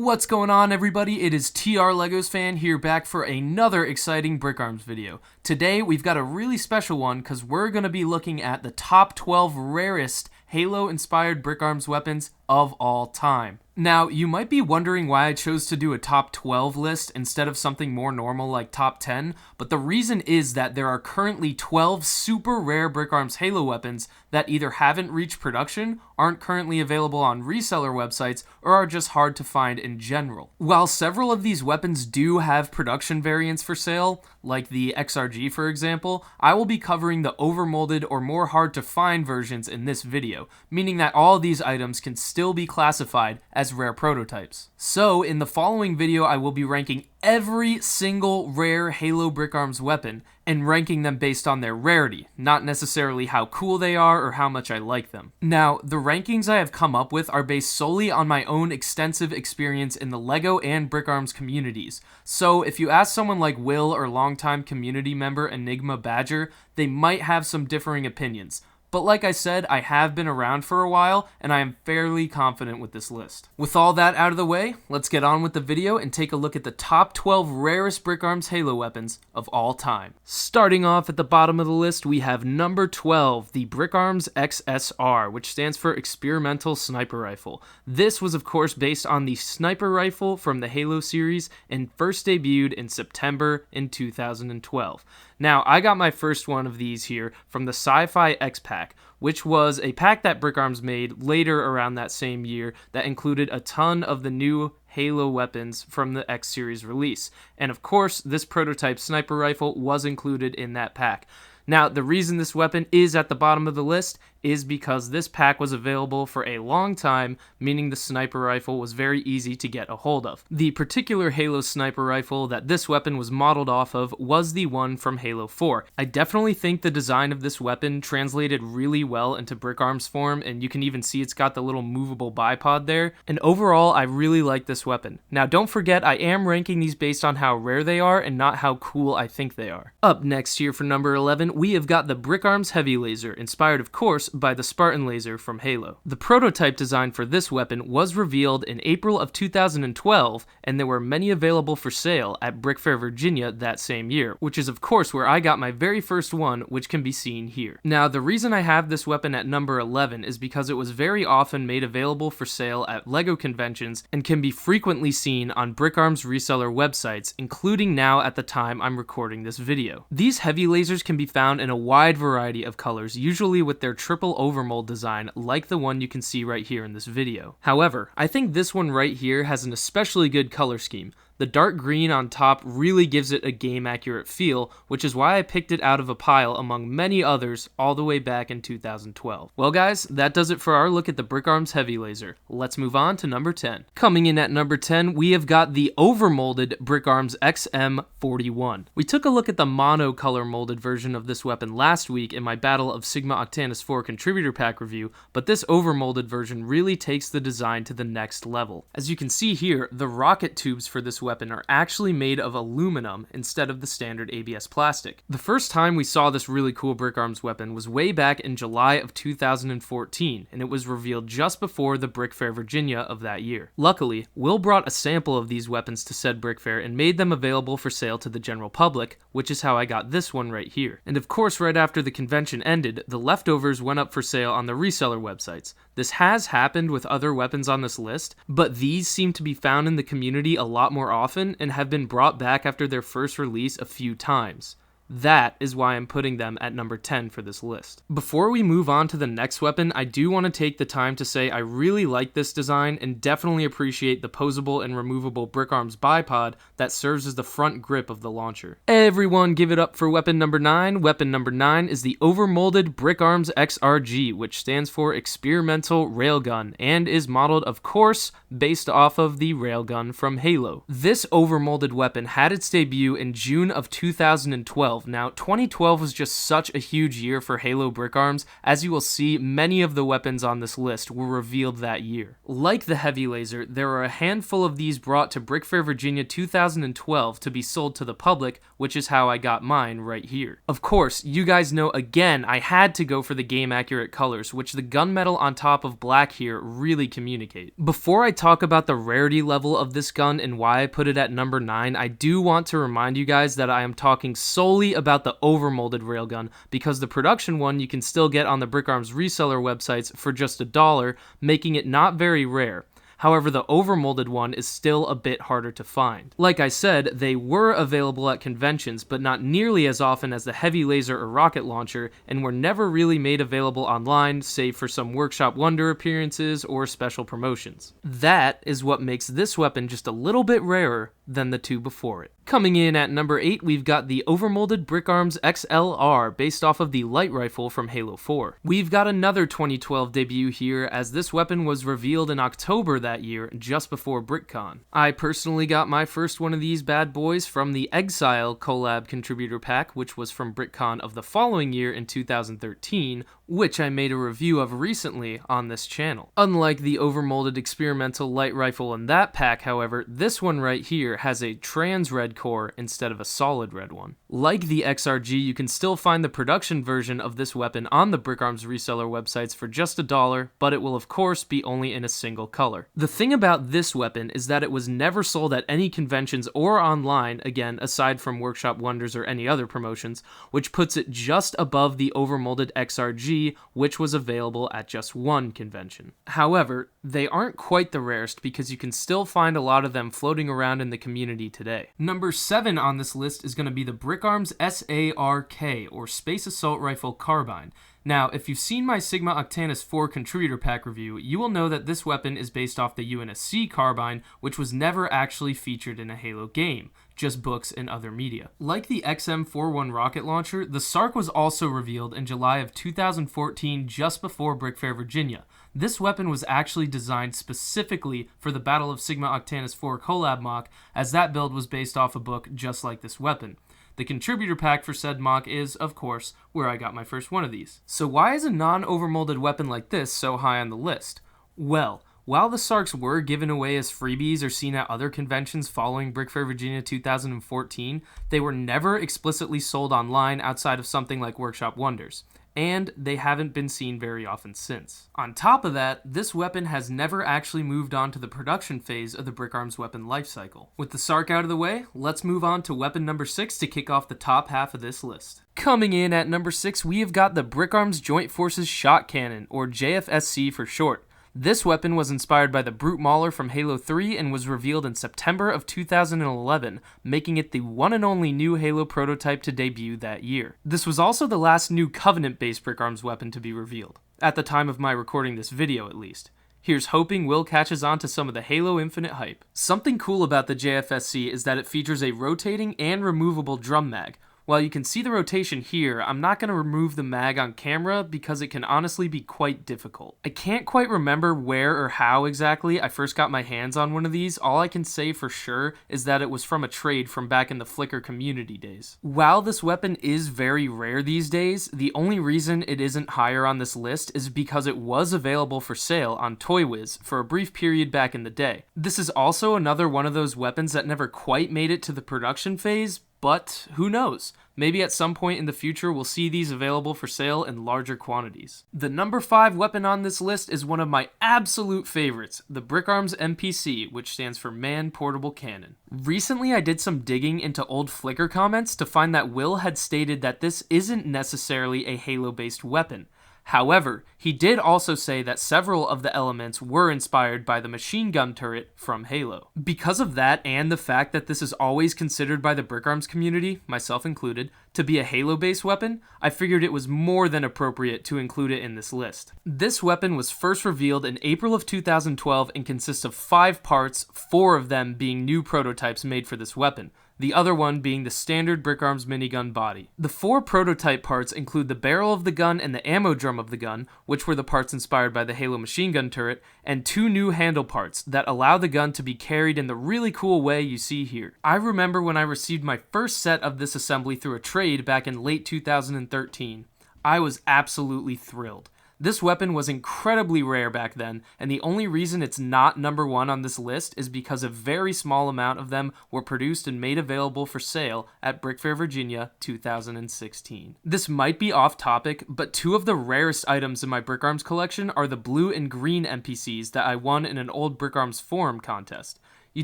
What's going on, everybody? It is TRLegosfan here, back for another exciting Brickarms video. Today we've got a really special one because we're going to be looking at the top 12 rarest Halo-inspired Brickarms weapons of all time. Now, you might be wondering why I chose to do a top 12 list instead of something more normal like top 10, but the reason is that there are currently 12 super rare Brickarms Halo weapons that either haven't reached production, aren't currently available on reseller websites, or are just hard to find in general. While several of these weapons do have production variants for sale, like the XRG for example, I will be covering the overmolded or more hard to find versions in this video, meaning that all these items can still be classified as rare prototypes. So in the following video I will be ranking every single rare Halo Brickarms weapon and ranking them based on their rarity, not necessarily how cool they are or how much I like them. Now, the rankings I have come up with are based solely on my own extensive experience in the LEGO and Brickarms communities. So if you ask someone like Will or longtime community member Enigma Badger, they might have some differing opinions. But like I said, I have been around for a while, and I am fairly confident with this list. With all that out of the way, let's get on with the video and take a look at the top 12 rarest Brickarms Halo weapons of all time. Starting off at the bottom of the list, we have number 12, the Brickarms XSR, which stands for Experimental Sniper Rifle. This was of course based on the sniper rifle from the Halo series and first debuted in September in 2012. Now, I got my first one of these here from the Sci-Fi X Pack, which was a pack that Brickarms made later around that same year that included a ton of the new Halo weapons from the X series release. And of course, this prototype sniper rifle was included in that pack. Now, the reason this weapon is at the bottom of the list is because this pack was available for a long time, meaning the sniper rifle was very easy to get a hold of. The particular Halo sniper rifle that this weapon was modeled off of was the one from Halo 4. I definitely think the design of this weapon translated really well into Brickarms form, and you can even see it's got the little movable bipod there, and overall I really like this weapon. Now don't forget, I am ranking these based on how rare they are and not how cool I think they are. Up next here for number 11, we have got the Brickarms Heavy Laser, inspired of course by the Spartan laser from Halo. The prototype design for this weapon was revealed in April of 2012, and there were many available for sale at Brick Fair, Virginia that same year, which is of course where I got my very first one, which can be seen here. Now, the reason I have this weapon at number 11 is because it was very often made available for sale at LEGO conventions and can be frequently seen on Brickarms reseller websites, including now at the time I'm recording this video. These heavy lasers can be found in a wide variety of colors, usually with their triple overmold design like the one you can see right here in this video. However, I think this one right here has an especially good color scheme. The dark green on top really gives it a game-accurate feel, which is why I picked it out of a pile among many others all the way back in 2012. Well guys, that does it for our look at the Brickarms Heavy Laser. Let's move on to number 10. Coming in at number 10, we have got the Overmolded Brickarms XM41. We took a look at the mono-color molded version of this weapon last week in my Battle of Sigma Octantis 4 contributor pack review, but this overmolded version really takes the design to the next level. As you can see here, the rocket tubes for this weapon are actually made of aluminum instead of the standard ABS plastic. The first time we saw this really cool Brickarms weapon was way back in July of 2014, and it was revealed just before the Brick Fair, Virginia of that year. Luckily, Will brought a sample of these weapons to said Brick Fair and made them available for sale to the general public, which is how I got this one right here. And of course, right after the convention ended, the leftovers went up for sale on the reseller websites. This has happened with other weapons on this list, but these seem to be found in the community a lot more often and have been brought back after their first release a few times. That is why I'm putting them at number 10 for this list. Before we move on to the next weapon, I do want to take the time to say I really like this design and definitely appreciate the posable and removable Brickarms bipod that serves as the front grip of the launcher. Everyone give it up for weapon number 9. Weapon number 9 is the Overmolded Brickarms XRG, which stands for Experimental Railgun, and is modeled, of course, based off of the railgun from Halo. This overmolded weapon had its debut in June of 2012 2012. Now, 2012 was just such a huge year for Halo Brickarms. As you will see, many of the weapons on this list were revealed that year. Like the heavy laser, there were a handful of these brought to Brick Fair, Virginia 2012 to be sold to the public, which is how I got mine right here. Of course, you guys know again, I had to go for the game accurate colors, which the gunmetal on top of black here really communicate. Before I talk about the rarity level of this gun and why I put it at number 9, I do want to remind you guys that I am talking solely about the overmolded railgun, because the production one you can still get on the Brickarms reseller websites for just $1, making it not very rare. However, the overmolded one is still a bit harder to find. Like I said, they were available at conventions, but not nearly as often as the heavy laser or rocket launcher, and were never really made available online, save for some Workshop Wonder appearances or special promotions. That is what makes this weapon just a little bit rarer than the two before it. Coming in at number 8, we've got the Overmolded Brickarms XLR, based off of the light rifle from Halo 4. We've got another 2012 debut here, as this weapon was revealed in October that year, just before BrickCon. I personally got my first one of these bad boys from the Exile collab contributor pack, which was from BrickCon of the following year in 2013, which I made a review of recently on this channel. Unlike the Overmolded experimental light rifle in that pack, however, this one right here has a trans red core instead of a solid red one. Like the XRG, you can still find the production version of this weapon on the Brickarms reseller websites for just $1, but it will of course be only in a single color. The thing about this weapon is that it was never sold at any conventions or online, again, aside from Workshop Wonders or any other promotions, which puts it just above the Overmolded XRG, which was available at just one convention. However, they aren't quite the rarest because you can still find a lot of them floating around in the community today. Number 7 on this list is going to be the Brickarms SARK, or Space Assault Rifle Carbine. Now, if you've seen my Sigma Octantis 4 contributor pack review, you will know that this weapon is based off the UNSC carbine, which was never actually featured in a Halo game, just books and other media. Like the XM41 rocket launcher, the SARK was also revealed in July of 2014, just before Brick Fair, Virginia. This weapon was actually designed specifically for the Battle of Sigma Octantis 4 collab mock, as that build was based off a book just like this weapon. The contributor pack for said mock is, of course, where I got my first one of these. So why is a non-overmolded weapon like this so high on the list? Well, while the SARKs were given away as freebies or seen at other conventions following Brick Fair, Virginia 2014, they were never explicitly sold online outside of something like Workshop Wonders, and they haven't been seen very often since. On top of that, this weapon has never actually moved on to the production phase of the Brickarms weapon lifecycle. With the SARK out of the way, let's move on to weapon number 6 to kick off the top half of this list. Coming in at number 6, we have got the Brickarms Joint Forces Shot Cannon, or JFSC for short. This weapon was inspired by the Brute Mauler from Halo 3 and was revealed in September of 2011, making it the one and only new Halo prototype to debut that year. This was also the last new Covenant-based Brickarms weapon to be revealed, at the time of my recording this video at least. Here's hoping Will catches on to some of the Halo Infinite hype. Something cool about the JFSC is that it features a rotating and removable drum mag. While you can see the rotation here, I'm not going to remove the mag on camera because it can honestly be quite difficult. I can't quite remember where or how exactly I first got my hands on one of these. All I can say for sure is that it was from a trade from back in the Flickr community days. While this weapon is very rare these days, the only reason it isn't higher on this list is because it was available for sale on ToyWiz for a brief period back in the day. This is also another one of those weapons that never quite made it to the production phase, but who knows? Maybe at some point in the future we'll see these available for sale in larger quantities. The number 5 weapon on this list is one of my absolute favorites, the Brickarms MPC, which stands for Man Portable Cannon. Recently I did some digging into old Flickr comments to find that Will had stated that this isn't necessarily a Halo-based weapon. However, he did also say that several of the elements were inspired by the machine gun turret from Halo. Because of that, and the fact that this is always considered by the Brickarms community, myself included, to be a Halo-based weapon, I figured it was more than appropriate to include it in this list. This weapon was first revealed in April of 2012 and consists of 5 parts, 4 of them being new prototypes made for this weapon. the other one being the standard Brickarms minigun body. The 4 prototype parts include the barrel of the gun and the ammo drum of the gun, which were the parts inspired by the Halo machine gun turret, and 2 new handle parts that allow the gun to be carried in the really cool way you see here. I remember when I received my first set of this assembly through a trade back in late 2013. I was absolutely thrilled. This weapon was incredibly rare back then, and the only reason it's not number 1 on this list is because a very small amount of them were produced and made available for sale at Brick Fair, Virginia, 2016. This might be off topic, but 2 of the rarest items in my Brickarms collection are the blue and green NPCs that I won in an old Brickarms forum contest. You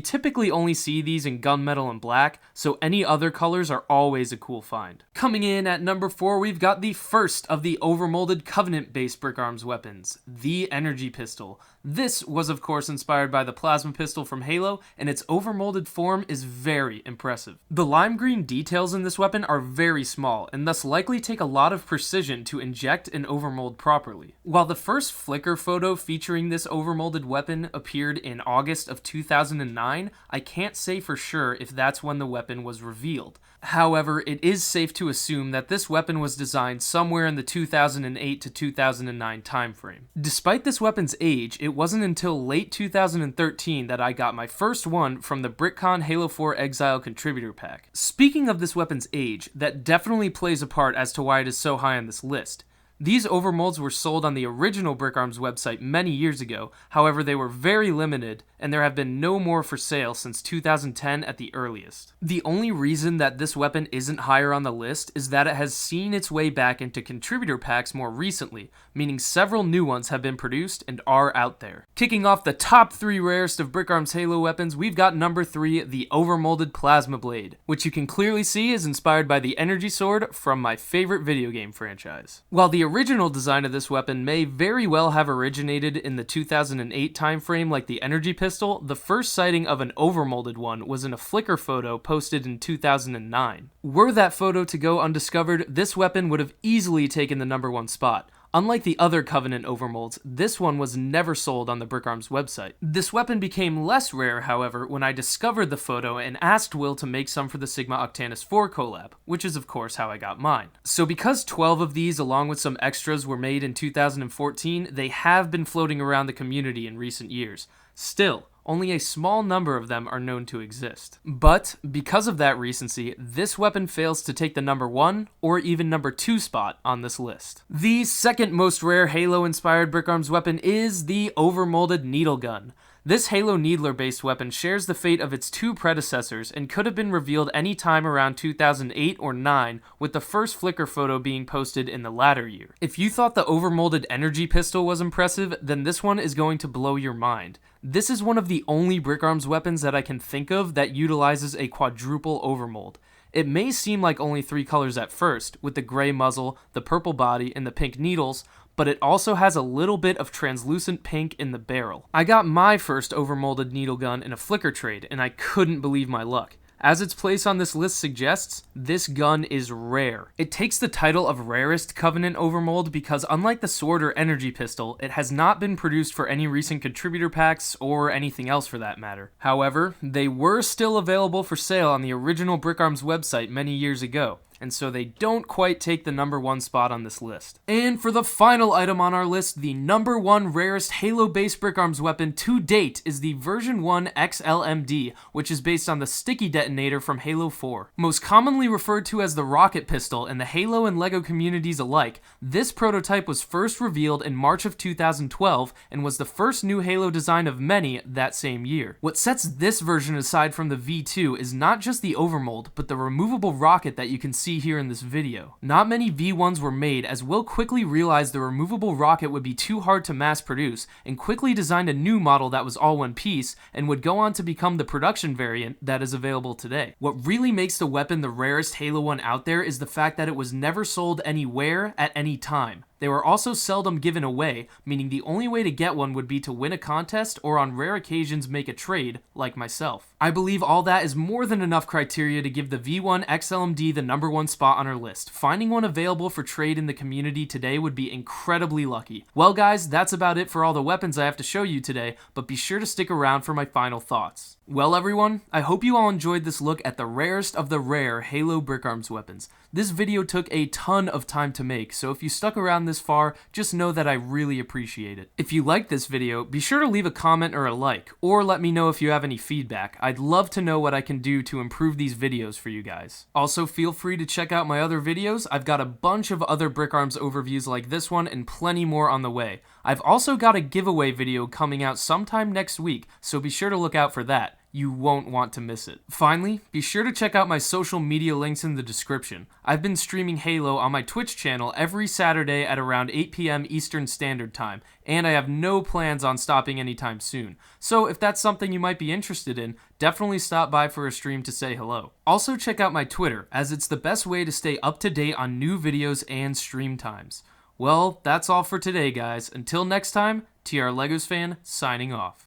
typically only see these in gunmetal and black, so any other colors are always a cool find. Coming in at number 4, we've got the first of the Overmolded Covenant-based Brickarms weapons, the Energy Pistol. This was of course inspired by the plasma pistol from Halo, and its overmolded form is very impressive. The lime green details in this weapon are very small, and thus likely take a lot of precision to inject and overmold properly. While the first Flickr photo featuring this overmolded weapon appeared in August of 2009, I can't say for sure if that's when the weapon was revealed. However, it is safe to assume that this weapon was designed somewhere in the 2008 to 2009 timeframe. Despite this weapon's age, it wasn't until late 2013 that I got my first one from the BrickCon Halo 4 Exile Contributor Pack. Speaking of this weapon's age, that definitely plays a part as to why it is so high on this list. These overmolds were sold on the original Brickarms website many years ago, however they were very limited, and there have been no more for sale since 2010 at the earliest. The only reason that this weapon isn't higher on the list is that it has seen its way back into contributor packs more recently, meaning several new ones have been produced and are out there. Kicking off the top 3 rarest of Brickarms Halo weapons, we've got number 3, the Overmolded Plasma Blade, which you can clearly see is inspired by the Energy Sword from my favorite video game franchise. While the original design of this weapon may very well have originated in the 2008 timeframe like the Energy Pistol, the first sighting of an overmolded one was in a Flickr photo posted in 2009. Were that photo to go undiscovered, this weapon would have easily taken the number 1 spot. Unlike the other Covenant overmolds, this one was never sold on the Brickarms website. This weapon became less rare, however, when I discovered the photo and asked Will to make some for the Sigma Octantis 4 collab, which is of course how I got mine. So because 12 of these along with some extras were made in 2014, they have been floating around the community in recent years. Still, only a small number of them are known to exist. But, because of that recency, this weapon fails to take the number 1 or even number 2 spot on this list. The second most rare Halo-inspired Brickarms weapon is the Overmolded Needle Gun. This Halo Needler-based weapon shares the fate of its 2 predecessors and could have been revealed any time around 2008 or 9, with the first Flickr photo being posted in the latter year. If you thought the Overmolded Energy Pistol was impressive, then this one is going to blow your mind. This is one of the only Brickarms weapons that I can think of that utilizes a quadruple overmold. It may seem like only 3 colors at first, with the gray muzzle, the purple body, and the pink needles, but it also has a little bit of translucent pink in the barrel. I got my first Overmolded Needle Gun in a Flickr trade, and I couldn't believe my luck. As its place on this list suggests, this gun is rare. It takes the title of rarest Covenant overmold because unlike the Sword or Energy Pistol, it has not been produced for any recent contributor packs or anything else for that matter. However, they were still available for sale on the original Brickarms website many years ago, and so they don't quite take the number 1 spot on this list. And for the final item on our list, the number 1 rarest Halo-based Brickarms weapon to date is the version 1 XLMD, which is based on the sticky detonator from Halo 4. Most commonly referred to as the rocket pistol in the Halo and LEGO communities alike, this prototype was first revealed in March of 2012 and was the first new Halo design of many that same year. What sets this version aside from the V2 is not just the overmold, but the removable rocket that you can see here in this video. Not many V1s were made, as Will quickly realized the removable rocket would be too hard to mass produce and quickly designed a new model that was all one piece and would go on to become the production variant that is available today. What really makes the weapon the rarest Halo one out there is the fact that it was never sold anywhere at any time. They were also seldom given away, meaning the only way to get one would be to win a contest or on rare occasions make a trade, like myself. I believe all that is more than enough criteria to give the V1 XLMD the #1 spot on our list. Finding one available for trade in the community today would be incredibly lucky. Well guys, that's about it for all the weapons I have to show you today, but be sure to stick around for my final thoughts. Well everyone, I hope you all enjoyed this look at the rarest of the rare Halo Brickarms weapons. This video took a ton of time to make, so if you stuck around this far, just know that I really appreciate it. If you liked this video, be sure to leave a comment or a like, or let me know if you have any feedback. I'd love to know what I can do to improve these videos for you guys. Also, feel free to check out my other videos. I've got a bunch of other Brickarms overviews like this one and plenty more on the way. I've also got a giveaway video coming out sometime next week, so be sure to look out for that. You won't want to miss it. Finally, be sure to check out my social media links in the description. I've been streaming Halo on my Twitch channel every Saturday at around 8 p.m. Eastern Standard Time, and I have no plans on stopping anytime soon. So if that's something you might be interested in, definitely stop by for a stream to say hello. Also check out my Twitter, as it's the best way to stay up to date on new videos and stream times. Well, that's all for today, guys. Until next time, TRLegosfan signing off.